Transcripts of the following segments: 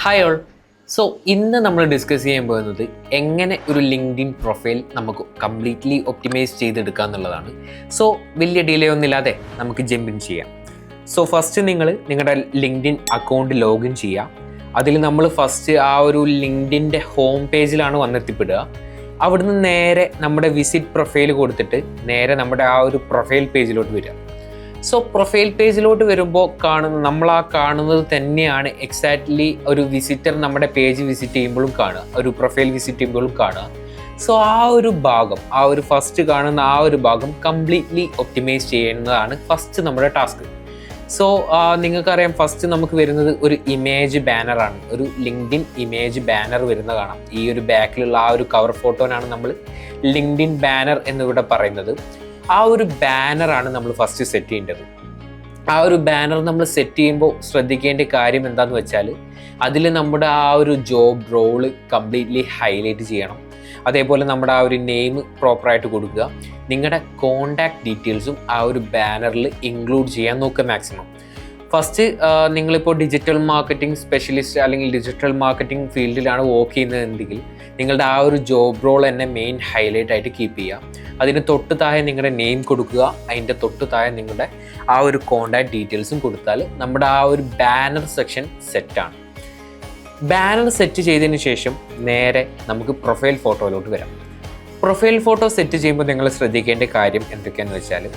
Hi all. So ഇന്ന് നമ്മൾ discuss ചെയ്യാൻ പോകുന്നത് എങ്ങനെ ഒരു ലിങ്ക്ഡിൻ പ്രൊഫൈൽ നമുക്ക് കംപ്ലീറ്റ്ലി ഒപ്റ്റിമൈസ് ചെയ്തെടുക്കുക എന്നുള്ളതാണ്. സോ വലിയ ഡിലേ ഒന്നുമില്ലാതെ നമുക്ക് ജമ്പ് ഇൻ ചെയ്യാം. സോ ഫസ്റ്റ് നിങ്ങൾ നിങ്ങളുടെ ലിങ്ക്ഡിൻ അക്കൗണ്ട് ലോഗിൻ ചെയ്യുക. അതിൽ നമ്മൾ ഫസ്റ്റ് ആ ഒരു ലിങ്ക്ഡിൻ്റെ ഹോം പേജിലാണ് വന്നെത്തിപ്പെടുക. അവിടുന്ന് നേരെ നമ്മുടെ വിസിറ്റ് പ്രൊഫൈൽ കൊടുത്തിട്ട് നേരെ നമ്മുടെ ആ ഒരു പ്രൊഫൈൽ പേജിലോട്ട് വരിക. സോ പ്രൊഫൈൽ പേജിലോട്ട് വരുമ്പോൾ നമ്മൾ ആ കാണുന്നത് തന്നെയാണ് എക്സാക്ട്ലി ഒരു വിസിറ്റർ നമ്മുടെ പേജ് വിസിറ്റ് ചെയ്യുമ്പോഴും കാണുക, ഒരു പ്രൊഫൈൽ വിസിറ്റ് ചെയ്യുമ്പോഴും കാണുക. സോ ആ ഒരു ഭാഗം, ആ ഒരു ഫസ്റ്റ് കാണുന്ന ആ ഒരു ഭാഗം കംപ്ലീറ്റ്ലി ഒപ്റ്റിമൈസ് ചെയ്യുന്നതാണ് ഫസ്റ്റ് നമ്മുടെ ടാസ്ക്. സോ നിങ്ങൾക്കറിയാം, ഫസ്റ്റ് നമുക്ക് വരുന്നത് ഒരു ഇമേജ് ബാനറാണ്. ഒരു ലിങ്ക്ഡിൻ ഇമേജ് ബാനർ വരുന്ന കാണാം. ഈ ഒരു ബാക്കിലുള്ള ആ ഒരു കവർ ഫോട്ടോനാണ് നമ്മൾ ലിങ്ക്ഡിൻ ബാനർ എന്നിവിടെ പറയുന്നത്. ആ ഒരു ബാനറാണ് നമ്മൾ ഫസ്റ്റ് സെറ്റ് ചെയ്യേണ്ടത്. ആ ഒരു ബാനർ നമ്മൾ സെറ്റ് ചെയ്യുമ്പോൾ ശ്രദ്ധിക്കേണ്ട കാര്യം എന്താണെന്ന് വെച്ചാൽ, അതിൽ നമ്മുടെ ആ ഒരു ജോബ് റോള് കംപ്ലീറ്റ്ലി ഹൈലൈറ്റ് ചെയ്യണം. അതേപോലെ നമ്മുടെ ആ ഒരു നെയിം പ്രോപ്പറായിട്ട് കൊടുക്കുക. നിങ്ങളുടെ കോണ്ടാക്ട് ഡീറ്റെയിൽസും ആ ഒരു ബാനറിൽ ഇൻക്ലൂഡ് ചെയ്യാൻ നോക്കുക മാക്സിമം. ഫസ്റ്റ് നിങ്ങളിപ്പോൾ ഡിജിറ്റൽ മാർക്കറ്റിംഗ് സ്പെഷ്യലിസ്റ്റ് അല്ലെങ്കിൽ ഡിജിറ്റൽ മാർക്കറ്റിംഗ് ഫീൽഡിലാണ് വർക്ക് ചെയ്യുന്നതെങ്കിൽ നിങ്ങളുടെ ആ ഒരു ജോബ് റോൾ തന്നെ മെയിൻ ഹൈലൈറ്റ് ആയിട്ട് കീപ്പ് ചെയ്യുക. അതിന് തൊട്ട് താഴെ നിങ്ങളുടെ നെയിം കൊടുക്കുക. അതിൻ്റെ തൊട്ട് താഴെ നിങ്ങളുടെ ആ ഒരു കോണ്ടാക്ട് ഡീറ്റെയിൽസും കൊടുത്താൽ നമ്മുടെ ആ ഒരു ബാനർ സെക്ഷൻ സെറ്റാണ്. ബാനർ സെറ്റ് ചെയ്തതിന് ശേഷം നേരെ നമുക്ക് പ്രൊഫൈൽ ഫോട്ടോയിലോട്ട് വരാം. പ്രൊഫൈൽ ഫോട്ടോ സെറ്റ് ചെയ്യുമ്പോൾ നിങ്ങൾ ശ്രദ്ധിക്കേണ്ട കാര്യം എന്തൊക്കെയാണെന്ന് വെച്ചാൽ,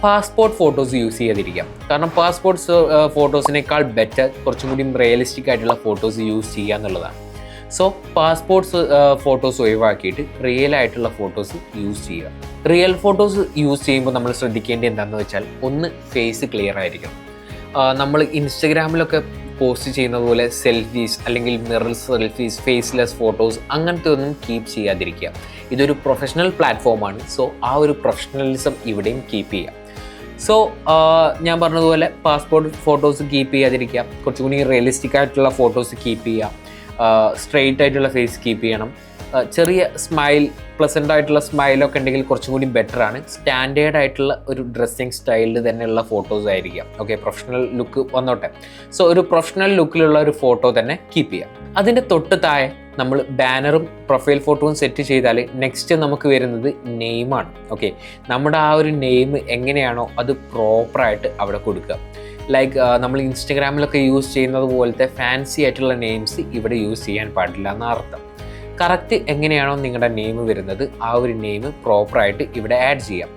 പാസ്പോർട്ട് ഫോട്ടോസ് യൂസ് ചെയ്യാതിരിക്കാം. കാരണം പാസ്പോർട്ട് ഫോട്ടോസിനേക്കാൾ ബെറ്റർ കുറച്ചും കൂടി റിയലിസ്റ്റിക് ആയിട്ടുള്ള ഫോട്ടോസ് യൂസ് ചെയ്യുക എന്നുള്ളതാണ്. സോ പാസ്പോർട്ട്സ് ഫോട്ടോസ് ഒഴിവാക്കിയിട്ട് റിയൽ ആയിട്ടുള്ള ഫോട്ടോസ് യൂസ് ചെയ്യുക. റിയൽ ഫോട്ടോസ് യൂസ് ചെയ്യുമ്പോൾ നമ്മൾ ശ്രദ്ധിക്കേണ്ടത് എന്താണെന്ന് വെച്ചാൽ, ഒന്ന് ഫേസ് ക്ലിയർ ആയിരിക്കണം. നമ്മൾ ഇൻസ്റ്റഗ്രാമിലൊക്കെ പോസ്റ്റ് ചെയ്യുന്നത് പോലെ സെൽഫീസ് അല്ലെങ്കിൽ മിറർ സെൽഫീസ്, ഫേസ്ലെസ് ഫോട്ടോസ് അങ്ങനത്തെ ഒന്നും കീപ്പ് ചെയ്യാതിരിക്കുക. ഇതൊരു പ്രൊഫഷണൽ പ്ലാറ്റ്ഫോമാണ്. സോ ആ ഒരു പ്രൊഫഷണലിസം ഇവിടെയും കീപ്പ് ചെയ്യുക. സോ ഞാൻ പറഞ്ഞതുപോലെ പാസ്പോർട്ട് ഫോട്ടോസ് കീപ്പ് ചെയ്യാതിരിക്കുക. കുറച്ചും കൂടി റിയലിസ്റ്റിക് ആയിട്ടുള്ള ഫോട്ടോസ് കീപ്പ് ചെയ്യുക. സ്ട്രെയിറ്റ് ആയിട്ടുള്ള ഫേസ് കീപ്പ് ചെയ്യണം. ചെറിയ സ്മൈൽ, പ്ലസൻ്റ് ആയിട്ടുള്ള സ്മൈലൊക്കെ ഉണ്ടെങ്കിൽ കുറച്ചും കൂടി ബെറ്ററാണ്. സ്റ്റാൻഡേർഡ് ആയിട്ടുള്ള ഒരു ഡ്രസ്സിങ് സ്റ്റൈലിൽ തന്നെയുള്ള ഫോട്ടോസ് ആയിരിക്കാം. ഓക്കെ, പ്രൊഫഷണൽ ലുക്ക് വന്നോട്ടെ. സോ ഒരു പ്രൊഫഷണൽ ലുക്കിലുള്ള ഒരു ഫോട്ടോ തന്നെ കീപ്പ് ചെയ്യാം. അതിൻ്റെ തൊട്ട് താഴെ നമ്മൾ ബാനറും പ്രൊഫൈൽ ഫോട്ടോയും സെറ്റ് ചെയ്താൽ നെക്സ്റ്റ് നമുക്ക് വരുന്നത് നെയിമാണ്. ഓക്കെ, നമ്മുടെ ആ ഒരു നെയിം എങ്ങനെയാണോ അത് പ്രോപ്പറായിട്ട് അവിടെ കൊടുക്കുക. ലൈക്ക് നമ്മൾ ഇൻസ്റ്റഗ്രാമിലൊക്കെ യൂസ് ചെയ്യുന്നത് പോലത്തെ ഫാൻസി ആയിട്ടുള്ള നെയിംസ് ഇവിടെ യൂസ് ചെയ്യാൻ പാടില്ല എന്നർത്ഥം. കറക്റ്റ് എങ്ങനെയാണോ നിങ്ങളുടെ നെയിം വരുന്നത് ആ ഒരു നെയിം പ്രോപ്പറായിട്ട് ഇവിടെ ആഡ് ചെയ്യാം.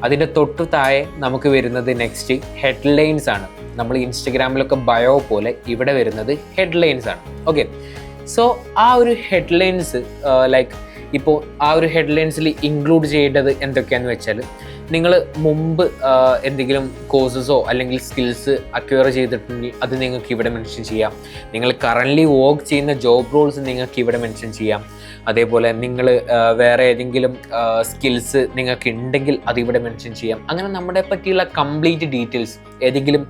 അതിൻ്റെ തൊട്ട് താഴെ നമുക്ക് വരുന്നത് നെക്സ്റ്റ് ഹെഡ്ലൈൻസ് ആണ്. നമ്മൾ ഇൻസ്റ്റഗ്രാമിലൊക്കെ ബയോ പോലെ ഇവിടെ വരുന്നത് ഹെഡ്ലൈൻസ് ആണ്. ഓക്കെ, സോ ആ ഒരു ഹെഡ്ലൈൻസ് ലൈക്ക് ഇപ്പോൾ ആ ഒരു ഹെഡ്ലൈൻസിൽ ഇൻക്ലൂഡ് ചെയ്യേണ്ടത് എന്തൊക്കെയാണെന്ന് വെച്ചാൽ, നിങ്ങൾ മുമ്പ് എന്തെങ്കിലും കോഴ്സസോ അല്ലെങ്കിൽ സ്കിൽസ് അക്വയർ ചെയ്തിട്ടുണ്ടെങ്കിൽ അത് നിങ്ങൾക്ക് ഇവിടെ മെൻഷൻ ചെയ്യാം. നിങ്ങൾ കറൻ്റ്ലി വർക്ക് ചെയ്യുന്ന ജോബ് റോൾസ് നിങ്ങൾക്ക് ഇവിടെ മെൻഷൻ ചെയ്യാം. അതേപോലെ നിങ്ങൾ വേറെ ഏതെങ്കിലും സ്കിൽസ് നിങ്ങൾക്ക് ഉണ്ടെങ്കിൽ അതിവിടെ മെൻഷൻ ചെയ്യാം. അങ്ങനെ നമ്മളെ പറ്റിയുള്ള കംപ്ലീറ്റ് ഡീറ്റെയിൽസ്, ഏതെങ്കിലും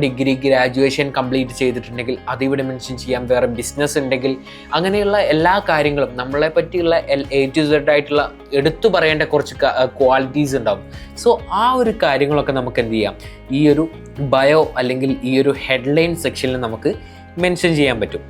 ഡിഗ്രി ഗ്രാജുവേഷൻ കംപ്ലീറ്റ് ചെയ്തിട്ടുണ്ടെങ്കിൽ അതിവിടെ മെൻഷൻ ചെയ്യാം. വേറെ ബിസിനസ് ഉണ്ടെങ്കിൽ അങ്ങനെയുള്ള എല്ലാ കാര്യങ്ങളും നമ്മളെ പറ്റിയുള്ള A to Z ആയിട്ടുള്ള എടുത്തു പറയേണ്ട കുറച്ച് ക്വാളിറ്റീസ് ഉണ്ടാവും. സോ ആ ഒരു കാര്യങ്ങളൊക്കെ നമുക്ക് എന്ത് ചെയ്യാം, ഈ ഒരു ബയോ അല്ലെങ്കിൽ ഈ ഒരു ഹെഡ്ലൈൻ സെക്ഷനിൽ നമുക്ക് മെൻഷൻ ചെയ്യാൻ പറ്റും.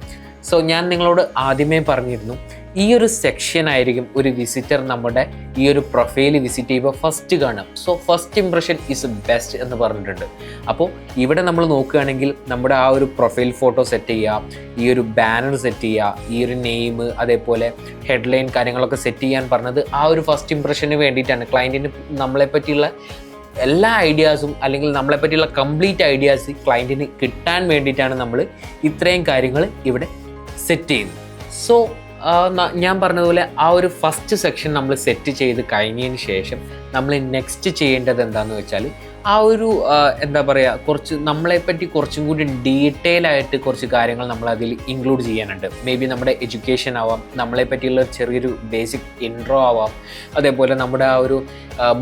സോ ഞാൻ നിങ്ങളോട് ആദ്യമേ പറഞ്ഞിരുന്നു, ഈ ഒരു സെക്ഷൻ ആയിരിക്കും ഒരു വിസിറ്റർ നമ്മുടെ ഈ ഒരു പ്രൊഫൈൽ വിസിറ്റ് ചെയ്യുമ്പോൾ ഫസ്റ്റ് കാണാം. So first impression is best എന്ന് പറഞ്ഞിട്ടുണ്ട്. അപ്പോൾ ഇവിടെ നമ്മൾ നോക്കുകയാണെങ്കിൽ നമ്മുടെ ആ ഒരു പ്രൊഫൈൽ ഫോട്ടോ സെറ്റ് ചെയ്യുക, ഈ ഒരു ബാനർ സെറ്റ് ചെയ്യുക, ഈ ഒരു നെയിം, അതേപോലെ ഹെഡ്ലൈൻ കാര്യങ്ങളൊക്കെ സെറ്റ് ചെയ്യാൻ പറഞ്ഞത് ആ ഒരു ഫസ്റ്റ് ഇംപ്രഷന് വേണ്ടിയിട്ടാണ്. ക്ലയൻറ്റിന് നമ്മളെ പറ്റിയുള്ള എല്ലാ ഐഡിയാസും അല്ലെങ്കിൽ നമ്മളെ പറ്റിയുള്ള കംപ്ലീറ്റ് ഐഡിയാസ് ക്ലയൻറ്റിന് കിട്ടാൻ വേണ്ടിയിട്ടാണ് നമ്മൾ ഇത്രയും കാര്യങ്ങൾ ഇവിടെ സെറ്റ് ചെയ്യുന്നത്. സോ ഞാൻ പറഞ്ഞതുപോലെ ആ ഒരു ഫസ്റ്റ് സെക്ഷൻ നമ്മൾ സെറ്റ് ചെയ്ത് കഴിഞ്ഞതിന് ശേഷം നമ്മൾ നെക്സ്റ്റ് ചെയ്യേണ്ടത് എന്താണെന്ന് വെച്ചാൽ, ആ ഒരു എന്താ പറയുക, കുറച്ച് നമ്മളെപ്പറ്റി കുറച്ചും കൂടി ഡീറ്റെയിൽ ആയിട്ട് കുറച്ച് കാര്യങ്ങൾ നമ്മൾ അതിൽ ഇൻക്ലൂഡ് ചെയ്യാനുണ്ട്. മേ ബി നമ്മുടെ എഡ്യൂക്കേഷൻ ആവാം, നമ്മളെ പറ്റിയുള്ള ചെറിയൊരു ബേസിക് ഇൻട്രോ ആവാം, അതേപോലെ നമ്മുടെ ആ ഒരു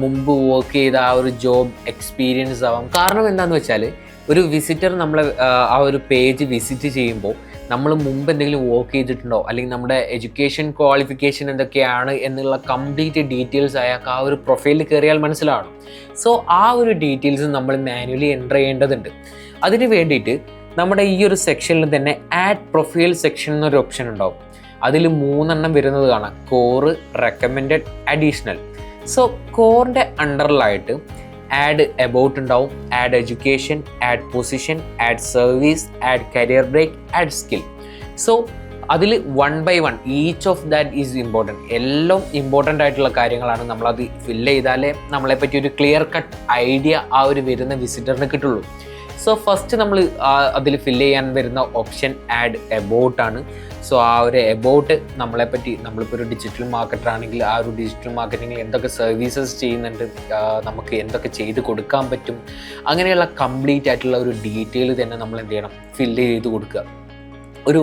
മുമ്പ് വർക്ക് ചെയ്ത ആ ഒരു ജോബ് എക്സ്പീരിയൻസ് ആവാം. കാരണം എന്താണെന്ന് വെച്ചാൽ, ഒരു വിസിറ്റർ നമ്മളെ ആ ഒരു പേജ് വിസിറ്റ് ചെയ്യുമ്പോൾ നമ്മൾ മുമ്പ് എന്തെങ്കിലും വർക്ക് ചെയ്തിട്ടുണ്ടോ അല്ലെങ്കിൽ നമ്മുടെ എഡ്യൂക്കേഷൻ ക്വാളിഫിക്കേഷൻ എന്തൊക്കെയാണ് എന്നുള്ള കംപ്ലീറ്റ് ഡീറ്റെയിൽസ് അയാൾക്ക് ആ ഒരു പ്രൊഫൈലിൽ കയറിയാൽ മനസ്സിലാവണം. സോ ആ ഒരു ഡീറ്റെയിൽസ് നമ്മൾ മാനുവലി എൻ്റർ ചെയ്യേണ്ടതുണ്ട്. അതിന് വേണ്ടിയിട്ട് നമ്മുടെ ഈ ഒരു സെക്ഷനിൽ തന്നെ ആഡ് പ്രൊഫൈൽ സെക്ഷൻ എന്നൊരു ഓപ്ഷൻ ഉണ്ടാവും. അതിൽ 3 വരുന്നത് കാണാം: കോറ്, റെക്കമെൻഡഡ്, അഡീഷണൽ. സോ കോറിൻ്റെ അണ്ടറിലായിട്ട് ആഡ് എബൌട്ട് ഉണ്ടാവും, add education, add position, add service, add career break, add skill. So അതിൽ 1 by 1 each of that is important. എല്ലാം ഇമ്പോർട്ടൻ്റ് ആയിട്ടുള്ള കാര്യങ്ങളാണ്. നമ്മളത് ഫില്ല് ചെയ്താലേ നമ്മളെപ്പറ്റി ഒരു ക്ലിയർ കട്ട് ഐഡിയ ആ ഒരു വരുന്ന വിസിറ്ററിന് കിട്ടുള്ളൂ. സോ ഫസ്റ്റ് നമ്മൾ അതിൽ ഫില്ല് ചെയ്യാൻ വരുന്ന ഓപ്ഷൻ ആഡ് എബൌട്ട് ആണ്. സോ ആ ഒരു എബൌട്ട് നമ്മളെപ്പറ്റി, നമ്മളിപ്പോൾ ഒരു ഡിജിറ്റൽ മാർക്കറ്റർ ആണെങ്കിൽ ആ ഒരു ഡിജിറ്റൽ മാർക്കറ്റിങ്ങിൽ എന്തൊക്കെ സർവീസസ് ചെയ്യുന്നുണ്ട്, നമുക്ക് എന്തൊക്കെ ചെയ്ത് കൊടുക്കാൻ പറ്റും, അങ്ങനെയുള്ള കംപ്ലീറ്റ് ആയിട്ടുള്ള ഒരു ഡീറ്റെയിൽ തന്നെ നമ്മൾ എന്ത് ചെയ്യണം, ഫില്ല് ചെയ്ത് കൊടുക്കുക. ഒരു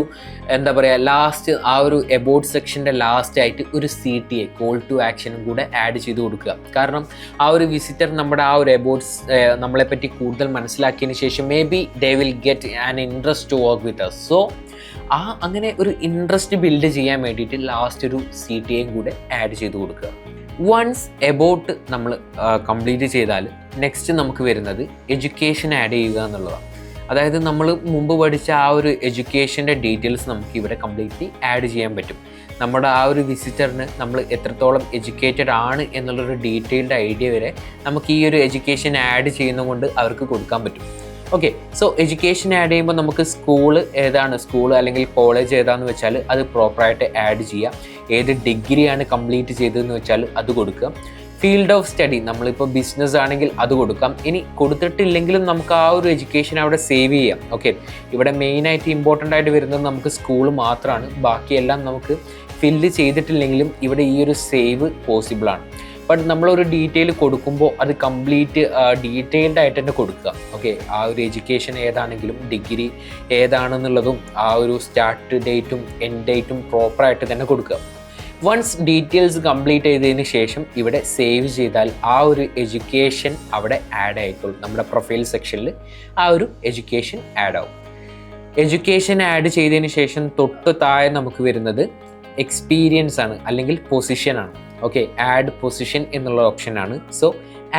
എന്താ പറയുക, ലാസ്റ്റ് ആ ഒരു എബൌട്ട് സെക്ഷൻ്റെ ലാസ്റ്റ് ആയിട്ട് ഒരു CTA, കോൾ ടു ആക്ഷനും കൂടെ ആഡ് ചെയ്ത് കൊടുക്കുക. കാരണം ആ ഒരു വിസിറ്റർ നമ്മുടെ ആ ഒരു എബൌട്ട്സ് നമ്മളെപ്പറ്റി കൂടുതൽ മനസ്സിലാക്കിയതിന് ശേഷം maybe they will get an interest to work with us. So അങ്ങനെ ഒരു ഇൻട്രസ്റ്റ് ബിൽഡ് ചെയ്യാൻ വേണ്ടിയിട്ട് ലാസ്റ്റ് ഒരു CTAയും കൂടെ ആഡ് ചെയ്ത് കൊടുക്കുക. വൺസ് എബൌട്ട് നമ്മൾ കംപ്ലീറ്റ് ചെയ്താൽ നെക്സ്റ്റ് നമുക്ക് വരുന്നത് എഡ്യൂക്കേഷൻ ആഡ് ചെയ്യുക എന്നുള്ളതാണ്. അതായത് നമ്മൾ മുമ്പ് പഠിച്ച ആ ഒരു എഡ്യൂക്കേഷൻ്റെ ഡീറ്റെയിൽസ് നമുക്ക് ഇവിടെ കംപ്ലീറ്റ്ലി ആഡ് ചെയ്യാൻ പറ്റും. നമ്മുടെ ആ ഒരു വിസിറ്ററിന് നമ്മൾ എത്രത്തോളം എഡ്യൂക്കേറ്റഡ് ആണ് എന്നുള്ളൊരു ഡീറ്റെയിൽഡ് ഐഡിയ വരെ നമുക്ക് ഈ ഒരു എഡ്യൂക്കേഷൻ ആഡ് ചെയ്യുന്നതുകൊണ്ട് അവർക്ക് കൊടുക്കാൻ പറ്റും. ഓക്കെ, സോ എഡ്യൂക്കേഷൻ ആഡ് ചെയ്യുമ്പോൾ നമുക്ക് സ്കൂൾ അല്ലെങ്കിൽ കോളേജ് ഏതാണെന്ന് വെച്ചാൽ അത് പ്രോപ്പറായിട്ട് ആഡ് ചെയ്യുക. ഏത് ഡിഗ്രിയാണ് കംപ്ലീറ്റ് ചെയ്തതെന്ന് വെച്ചാൽ അത് കൊടുക്കുക. ഫീൽഡ് ഓഫ് സ്റ്റഡി, നമ്മളിപ്പോൾ ബിസിനസ് ആണെങ്കിൽ അത് കൊടുക്കാം. ഇനി കൊടുത്തിട്ടില്ലെങ്കിലും നമുക്ക് ആ ഒരു എഡ്യൂക്കേഷൻ അവിടെ സേവ് ചെയ്യാം. ഓക്കെ, ഇവിടെ മെയിനായിട്ട് ഇമ്പോർട്ടൻ്റ് ആയിട്ട് വരുന്നത് നമുക്ക് സ്കൂൾ മാത്രമാണ്. ബാക്കിയെല്ലാം നമുക്ക് ഫില്ല് ചെയ്തിട്ടില്ലെങ്കിലും ഇവിടെ ഈ ഒരു സേവ് പോസിബിളാണ്. ബട്ട് നമ്മളൊരു ഡീറ്റെയിൽ കൊടുക്കുമ്പോൾ അത് കംപ്ലീറ്റ് ഡീറ്റെയിൽഡ് ആയിട്ട് തന്നെ കൊടുക്കുക. ഓക്കെ, ആ ഒരു എഡ്യൂക്കേഷൻ ഏതാണെങ്കിലും ഡിഗ്രി ഏതാണെന്നുള്ളതും ആ ഒരു സ്റ്റാർട്ട് ഡേറ്റും എൻഡ് ഡേറ്റും പ്രോപ്പറായിട്ട് തന്നെ കൊടുക്കുക. വൺസ് ഡീറ്റെയിൽസ് കംപ്ലീറ്റ് ചെയ്തതിന് ശേഷം ഇവിടെ സേവ് ചെയ്താൽ ആ ഒരു എഡ്യൂക്കേഷൻ അവിടെ ആഡ് ആയിക്കോളും. നമ്മുടെ പ്രൊഫൈൽ സെക്ഷനിൽ ആ ഒരു എഡ്യൂക്കേഷൻ ആഡ് ആവും. എഡ്യൂക്കേഷൻ ആഡ് ചെയ്തതിന് ശേഷം തൊട്ട് താഴെ നമുക്ക് വരുന്നത് എക്സ്പീരിയൻസ് ആണ്, അല്ലെങ്കിൽ പൊസിഷനാണ്. ഓക്കെ, ആഡ് പൊസിഷൻ എന്നുള്ള ഓപ്ഷനാണ്. സോ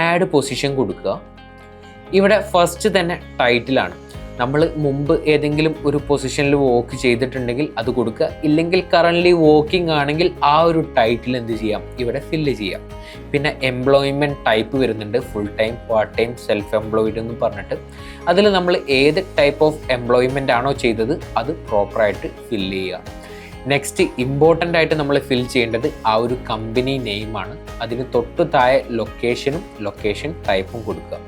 ആഡ് പൊസിഷൻ കൊടുക്കുക. ഇവിടെ ഫസ്റ്റ് തന്നെ ടൈറ്റിലാണ്. നമ്മൾ മുമ്പ് ഏതെങ്കിലും ഒരു പൊസിഷനിൽ വർക്ക് ചെയ്തിട്ടുണ്ടെങ്കിൽ അത് കൊടുക്കുക. ഇല്ലെങ്കിൽ കറൻ്റ്ലി വർക്കിംഗ് ആണെങ്കിൽ ആ ഒരു ടൈറ്റിൽ എന്ത് ചെയ്യാം, ഇവിടെ ഫില്ല് ചെയ്യാം. പിന്നെ എംപ്ലോയ്മെൻറ്റ് ടൈപ്പ് വരുന്നുണ്ട്, full time, part time, self employed എന്ന് പറഞ്ഞിട്ട്. അതിൽ നമ്മൾ ഏത് ടൈപ്പ് ഓഫ് എംപ്ലോയ്മെൻ്റ് ആണോ ചെയ്തത് അത് പ്രോപ്പറായിട്ട് ഫില്ല് ചെയ്യുക. നെക്സ്റ്റ് ഇമ്പോർട്ടൻ്റ് ആയിട്ട് നമ്മൾ ഫിൽ ചെയ്യേണ്ടത് ആ ഒരു കമ്പനി നെയിമാണ്. അതിന് തൊട്ട് താഴെ ലൊക്കേഷനും ലൊക്കേഷൻ ടൈപ്പും കൊടുക്കുക.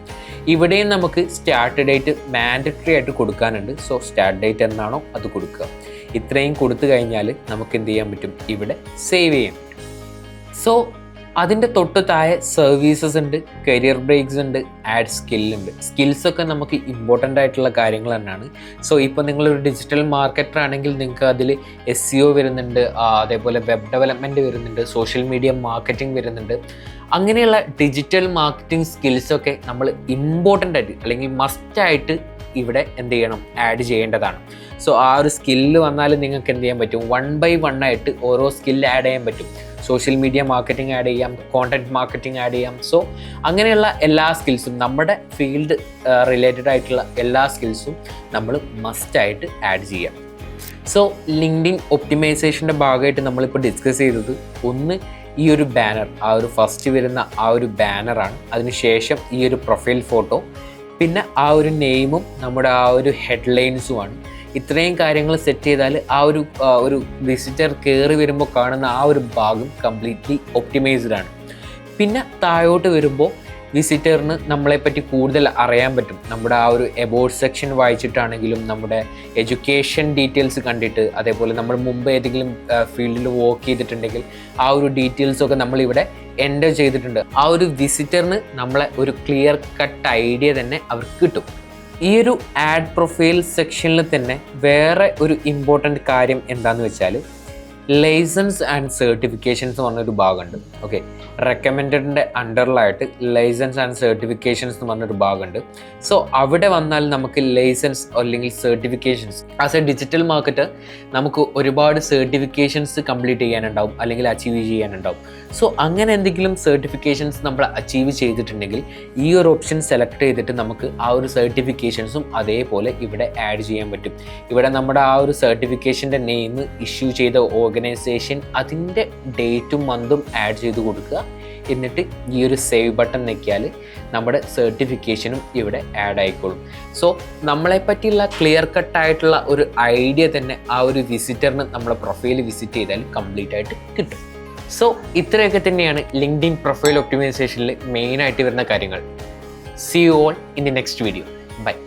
ഇവിടെയും നമുക്ക് സ്റ്റാർട്ട് ഡേറ്റ് മാൻഡറ്ററി ആയിട്ട് കൊടുക്കാനുണ്ട്. സോ സ്റ്റാർട്ട് ഡേറ്റ് എന്നാണോ അത് കൊടുക്കുക. ഇത്രയും കൊടുത്തു കഴിഞ്ഞാൽ നമുക്ക് എന്ത് ചെയ്യാൻ പറ്റും, ഇവിടെ സേവ് ചെയ്യാൻ പറ്റും. സോ അതിൻ്റെ തൊട്ട് താഴെ സർവീസസ് ഉണ്ട്, കരിയർ ബ്രേക്സ് ഉണ്ട്, ആഡ് സ്കില്ലുണ്ട്. സ്കിൽസൊക്കെ നമുക്ക് ഇമ്പോർട്ടൻ്റ് ആയിട്ടുള്ള കാര്യങ്ങൾ തന്നെയാണ്. സോ ഇപ്പോൾ നിങ്ങളൊരു ഡിജിറ്റൽ മാർക്കറ്റർ ആണെങ്കിൽ നിങ്ങൾക്ക് അതിൽ SEO വരുന്നുണ്ട്, അതേപോലെ വെബ് ഡെവലപ്മെൻറ്റ് വരുന്നുണ്ട്, സോഷ്യൽ മീഡിയ മാർക്കറ്റിംഗ് വരുന്നുണ്ട്. അങ്ങനെയുള്ള ഡിജിറ്റൽ മാർക്കറ്റിംഗ് സ്കിൽസൊക്കെ നമ്മൾ ഇമ്പോർട്ടൻ്റ് ആയിട്ട് അല്ലെങ്കിൽ മസ്റ്റായിട്ട് ഇവിടെ എന്ത് ചെയ്യണം, ആഡ് ചെയ്യേണ്ടതാണ്. സോ ആ ഒരു സ്കില്ല് വന്നാൽ നിങ്ങൾക്ക് എന്ത് ചെയ്യാൻ പറ്റും, 1 by 1 ആയിട്ട് ഓരോ സ്കില്ല് ആഡ് ചെയ്യാൻ പറ്റും. സോഷ്യൽ മീഡിയ മാർക്കറ്റിംഗ് ആഡ് ചെയ്യാം, കോണ്ടന്റ് മാർക്കറ്റിംഗ് ആഡ് ചെയ്യാം. സോ അങ്ങനെയുള്ള എല്ലാ സ്കിൽസും, നമ്മുടെ ഫീൽഡ് റിലേറ്റഡ് ആയിട്ടുള്ള എല്ലാ സ്കിൽസും നമ്മൾ മസ്റ്റായിട്ട് ആഡ് ചെയ്യാം. സോ ലിങ്ക്ഡിൻ ഒപ്റ്റിമൈസേഷൻ്റെ ഭാഗമായിട്ട് നമ്മളിപ്പോൾ ഡിസ്കസ് ചെയ്തത് ഒന്ന് ഈ ഒരു ബാനർ, ആ ഒരു ഫസ്റ്റ് വരുന്ന ആ ഒരു ബാനറാണ്. അതിനുശേഷം ഈ ഒരു പ്രൊഫൈൽ ഫോട്ടോ, പിന്നെ ആ ഒരു നെയിമും നമ്മുടെ ആ ഒരു ഹെഡ്ലൈൻസുമാണ്. ഇത്രയും കാര്യങ്ങൾ സെറ്റ് ചെയ്താൽ ആ ഒരു വിസിറ്റർ കയറി വരുമ്പോൾ കാണുന്ന ആ ഒരു ഭാഗം കംപ്ലീറ്റ്ലി ഒപ്റ്റിമൈസ്ഡ് ആണ്. പിന്നെ താഴോട്ട് വരുമ്പോൾ വിസിറ്ററിന് നമ്മളെപ്പറ്റി കൂടുതൽ അറിയാൻ പറ്റും. നമ്മുടെ ആ ഒരു എബൌട്ട് സെക്ഷൻ വായിച്ചിട്ടാണെങ്കിലും, നമ്മുടെ എഡ്യൂക്കേഷൻ ഡീറ്റെയിൽസ് കണ്ടിട്ട്, അതേപോലെ നമ്മൾ മുമ്പ് ഏതെങ്കിലും ഫീൽഡിൽ വർക്ക് ചെയ്തിട്ടുണ്ടെങ്കിൽ ആ ഒരു ഡീറ്റെയിൽസൊക്കെ നമ്മളിവിടെ എൻ്റർ ചെയ്തിട്ടുണ്ട്. ആ ഒരു വിസിറ്ററിന് നമ്മളെ ഒരു ക്ലിയർ കട്ട് ഐഡിയ തന്നെ അവർക്ക് കിട്ടും. ഈ ഒരു ആഡ് പ്രൊഫൈൽ സെക്ഷനിൽ തന്നെ വേറെ ഒരു ഇമ്പോർട്ടൻ്റ് കാര്യം എന്താണെന്ന് വെച്ചാൽ, ലൈസൻസ് ആൻഡ് സർട്ടിഫിക്കേഷൻസ് എന്ന് പറഞ്ഞൊരു ഭാഗമുണ്ട്. ഓക്കെ, റെക്കമെൻഡഡിൻ്റെ അണ്ടറിലായിട്ട് ലൈസൻസ് ആൻഡ് സർട്ടിഫിക്കേഷൻസ് എന്ന് പറഞ്ഞൊരു ഭാഗമുണ്ട്. സോ അവിടെ വന്നാൽ നമുക്ക് ലൈസൻസ് അല്ലെങ്കിൽ certifications as A digital market നമുക്ക് ഒരുപാട് സർട്ടിഫിക്കേഷൻസ് കംപ്ലീറ്റ് ചെയ്യാനുണ്ടാവും അല്ലെങ്കിൽ അച്ചീവ് ചെയ്യാനുണ്ടാവും. സോ അങ്ങനെ എന്തെങ്കിലും സർട്ടിഫിക്കേഷൻസ് നമ്മൾ അച്ചീവ് ചെയ്തിട്ടുണ്ടെങ്കിൽ ഈ ഒരു ഓപ്ഷൻ സെലക്ട് ചെയ്തിട്ട് നമുക്ക് ആ ഒരു സർട്ടിഫിക്കേഷൻസും അതേപോലെ ഇവിടെ ആഡ് ചെയ്യാൻ പറ്റും. ഇവിടെ നമ്മുടെ ആ ഒരു സർട്ടിഫിക്കേഷൻ്റെ നെയിം, ഇഷ്യൂ ചെയ്ത ഓർഗനൈസേഷൻ, അതിൻ്റെ ഡേറ്റും മന്തും ആഡ് ചെയ്ത് കൊടുക്കുക. എന്നിട്ട് ഈ ഒരു സേവ് ബട്ടൺ ഞെക്കിയാൽ നമ്മുടെ സർട്ടിഫിക്കേഷനും ഇവിടെ ആഡ് ആയിക്കോളും. സോ നമ്മളെ പറ്റിയുള്ള ക്ലിയർ കട്ടായിട്ടുള്ള ഒരു ഐഡിയ തന്നെ ആ ഒരു വിസിറ്ററിന് നമ്മളെ പ്രൊഫൈൽ വിസിറ്റ് ചെയ്താൽ കംപ്ലീറ്റ് ആയിട്ട് കിട്ടും. സോ ഇത്രയൊക്കെ തന്നെയാണ് ലിങ്ക്ഡ്ഇൻ പ്രൊഫൈൽ ഒപ്റ്റിമൈസേഷനിൽ മെയിനായിട്ട് വരുന്ന കാര്യങ്ങൾ. See you all in the next video. Bye.